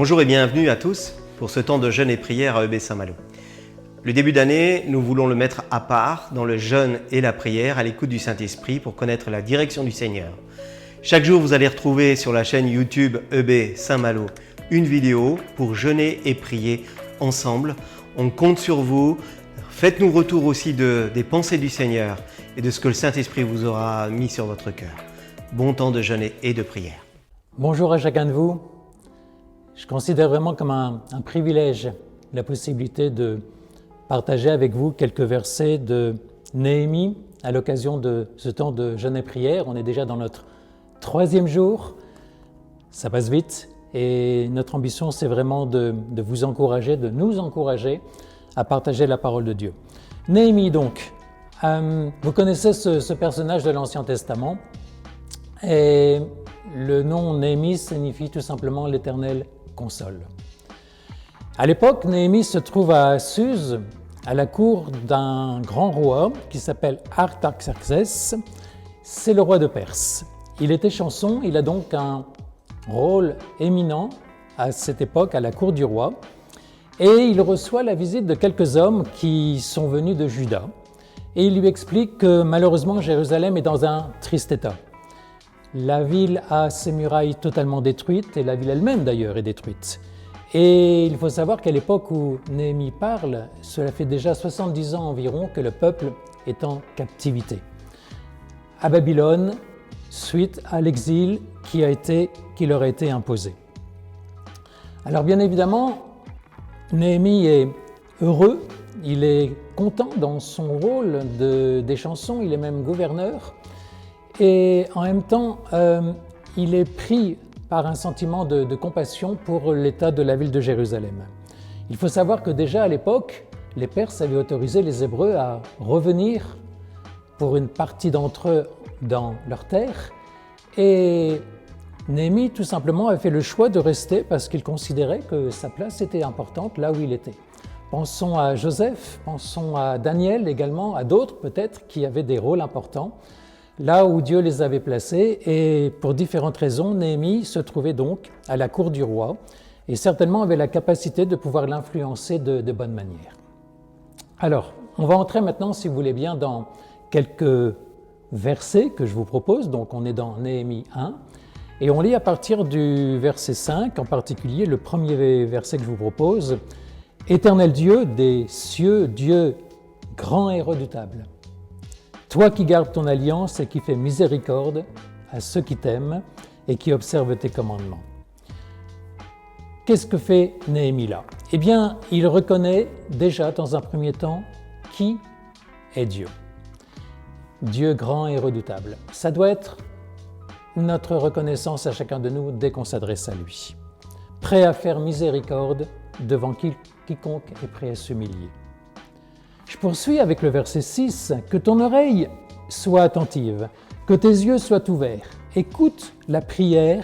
Bonjour et bienvenue à tous pour ce temps de jeûne et prière à EB Saint-Malo. Le début d'année, nous voulons le mettre à part dans le jeûne et la prière à l'écoute du Saint-Esprit pour connaître la direction du Seigneur. Chaque jour, vous allez retrouver sur la chaîne YouTube EB Saint-Malo une vidéo pour jeûner et prier ensemble. On compte sur vous. Faites-nous retour aussi des pensées du Seigneur et de ce que le Saint-Esprit vous aura mis sur votre cœur. Bon temps de jeûne et de prière. Bonjour à chacun de vous. Je considère vraiment comme un privilège la possibilité de partager avec vous quelques versets de Néhémie à l'occasion de ce temps de jeûne et prière. On est déjà dans notre 3e jour, ça passe vite et notre ambition c'est vraiment de vous encourager, de nous encourager à partager la parole de Dieu. Néhémie donc, vous connaissez ce personnage de l'Ancien Testament et le nom Néhémie signifie tout simplement l'Éternel console. À l'époque, Néhémie se trouve à Suse, à la cour d'un grand roi qui s'appelle Artaxerxès. C'est le roi de Perse. Il était chanson, il a donc un rôle éminent à cette époque à la cour du roi. Et il reçoit la visite de quelques hommes qui sont venus de Juda. Et il lui explique que malheureusement Jérusalem est dans un triste état. La ville a ses murailles totalement détruites, et la ville elle-même d'ailleurs est détruite. Et il faut savoir qu'à l'époque où Néhémie parle, cela fait déjà 70 ans environ que le peuple est en captivité à Babylone, suite à l'exil qui leur a été imposé. Alors bien évidemment, Néhémie est heureux, il est content dans son rôle des chansons, il est même gouverneur. Et en même temps, il est pris par un sentiment de compassion pour l'état de la ville de Jérusalem. Il faut savoir que déjà à l'époque, les Perses avaient autorisé les Hébreux à revenir pour une partie d'entre eux dans leur terre. Et Néhémie, tout simplement, a fait le choix de rester parce qu'il considérait que sa place était importante là où il était. Pensons à Joseph, pensons à Daniel également, à d'autres peut-être qui avaient des rôles importants là où Dieu les avait placés, et pour différentes raisons, Néhémie se trouvait donc à la cour du roi et certainement avait la capacité de pouvoir l'influencer de bonne manière. Alors, on va entrer maintenant, si vous voulez bien, dans quelques versets que je vous propose. Donc, on est dans Néhémie 1 et on lit à partir du verset 5, en particulier le premier verset que je vous propose. « Éternel Dieu des cieux, Dieu grand et redoutable, toi qui gardes ton alliance et qui fais miséricorde à ceux qui t'aiment et qui observent tes commandements. » Qu'est-ce que fait Néhémie là? Eh bien, il reconnaît déjà dans un premier temps qui est Dieu. Dieu grand et redoutable. Ça doit être notre reconnaissance à chacun de nous dès qu'on s'adresse à lui. Prêt à faire miséricorde devant quiconque est prêt à s'humilier. Je poursuis avec le verset 6. « Que ton oreille soit attentive, que tes yeux soient ouverts. Écoute la prière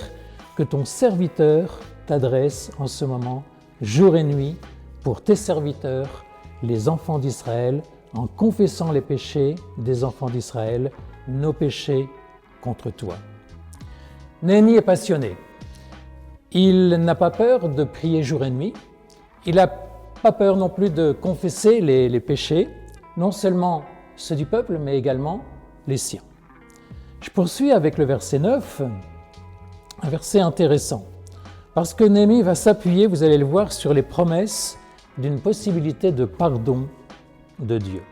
que ton serviteur t'adresse en ce moment, jour et nuit, pour tes serviteurs, les enfants d'Israël, en confessant les péchés des enfants d'Israël, nos péchés contre toi. » Néhémie est passionné. Il n'a pas peur de prier jour et nuit. Il n'a pas peur non plus de confesser les péchés, non seulement ceux du peuple, mais également les siens. Je poursuis avec le verset 9, un verset intéressant, parce que Néhémie va s'appuyer, vous allez le voir, sur les promesses d'une possibilité de pardon de Dieu.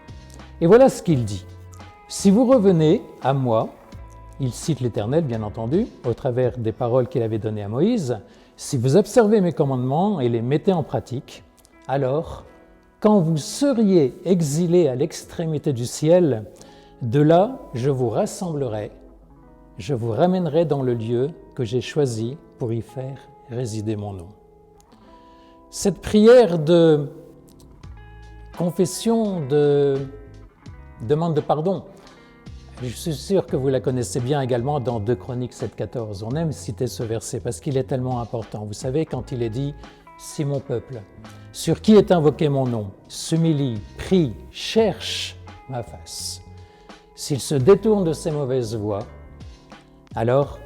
Et voilà ce qu'il dit. « Si vous revenez à moi », il cite l'Éternel bien entendu, au travers des paroles qu'il avait données à Moïse, « si vous observez mes commandements et les mettez en pratique, alors, quand vous seriez exilés à l'extrémité du ciel, de là je vous rassemblerai, je vous ramènerai dans le lieu que j'ai choisi pour y faire résider mon nom. » Cette prière de confession, de demande de pardon, je suis sûr que vous la connaissez bien également dans 2 Chroniques 7,14. On aime citer ce verset parce qu'il est tellement important. Vous savez, quand il est dit « Si mon peuple, sur qui est invoqué mon nom, s'humilie, prie, cherche ma face, s'il se détourne de ses mauvaises voies, alors,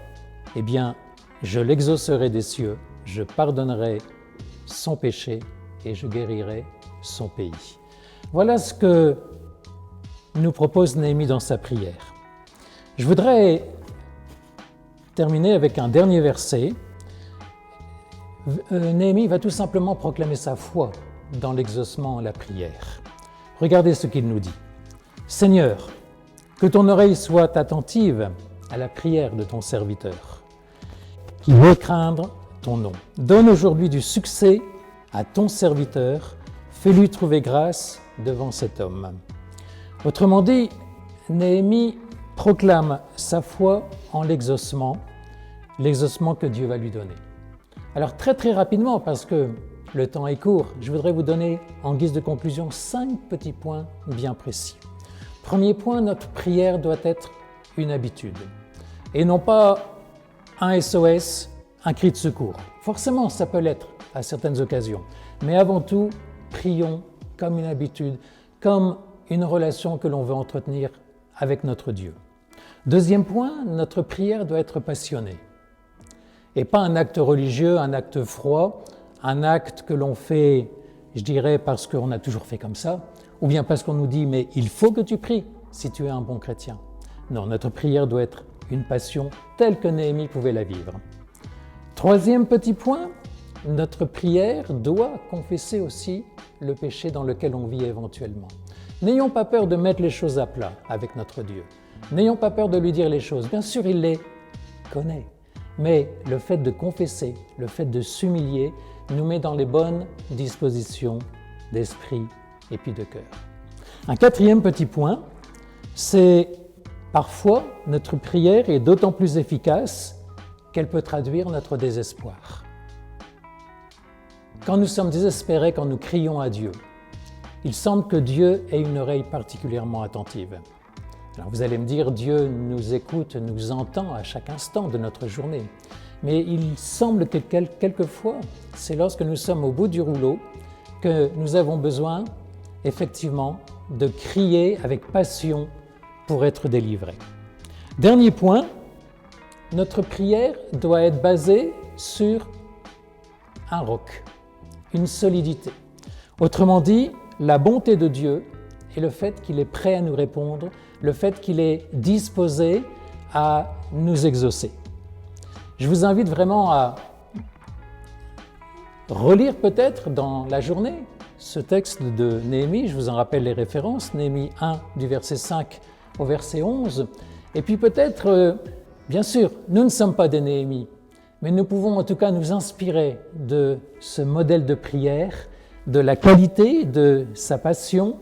eh bien, je l'exaucerai des cieux, je pardonnerai son péché et je guérirai son pays. Voilà ce que nous propose Néhémie dans sa prière. Je voudrais terminer avec un dernier verset. Néhémie va tout simplement proclamer sa foi dans l'exaucement et la prière. Regardez ce qu'il nous dit. « Seigneur, que ton oreille soit attentive à la prière de ton serviteur, qui veut craindre ton nom. Donne aujourd'hui du succès à ton serviteur, fais-lui trouver grâce devant cet homme. » Autrement dit, Néhémie proclame sa foi en l'exaucement que Dieu va lui donner. Alors très rapidement, parce que le temps est court, je voudrais vous donner en guise de conclusion 5 petits points bien précis. Premier point, notre prière doit être une habitude et non pas un SOS, un cri de secours. Forcément, ça peut l'être à certaines occasions, mais avant tout, prions comme une habitude, comme une relation que l'on veut entretenir avec notre Dieu. Deuxième point, notre prière doit être passionnée et pas un acte religieux, un acte froid, un acte que l'on fait, je dirais, parce qu'on a toujours fait comme ça, ou bien parce qu'on nous dit « mais il faut que tu pries si tu es un bon chrétien ». Non, notre prière doit être une passion telle que Néhémie pouvait la vivre. Troisième petit point, notre prière doit confesser aussi le péché dans lequel on vit éventuellement. N'ayons pas peur de mettre les choses à plat avec notre Dieu. N'ayons pas peur de lui dire les choses. Bien sûr, il les connaît. Mais le fait de confesser, le fait de s'humilier, nous met dans les bonnes dispositions d'esprit et puis de cœur. Un quatrième petit point, c'est parfois notre prière est d'autant plus efficace qu'elle peut traduire notre désespoir. Quand nous sommes désespérés, quand nous crions à Dieu, il semble que Dieu ait une oreille particulièrement attentive. Alors vous allez me dire, Dieu nous écoute, nous entend à chaque instant de notre journée. Mais il semble que quelquefois, c'est lorsque nous sommes au bout du rouleau que nous avons besoin, effectivement, de crier avec passion pour être délivrés. Dernier point, notre prière doit être basée sur un roc, une solidité. Autrement dit, la bonté de Dieu et le fait qu'il est prêt à nous répondre, le fait qu'il est disposé à nous exaucer. Je vous invite vraiment à relire peut-être dans la journée ce texte de Néhémie, je vous en rappelle les références, Néhémie 1 du verset 5 au verset 11, et puis peut-être, bien sûr, nous ne sommes pas des Néhémie, mais nous pouvons en tout cas nous inspirer de ce modèle de prière, de la qualité de sa passion,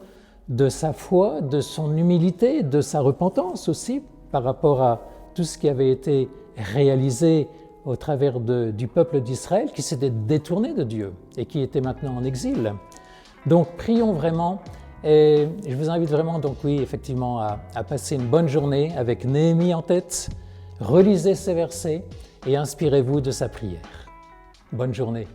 de sa foi, de son humilité, de sa repentance aussi par rapport à tout ce qui avait été réalisé au travers du peuple d'Israël qui s'était détourné de Dieu et qui était maintenant en exil. Donc prions vraiment et je vous invite vraiment donc oui effectivement à passer une bonne journée avec Néhémie en tête, relisez ces versets et inspirez-vous de sa prière. Bonne journée.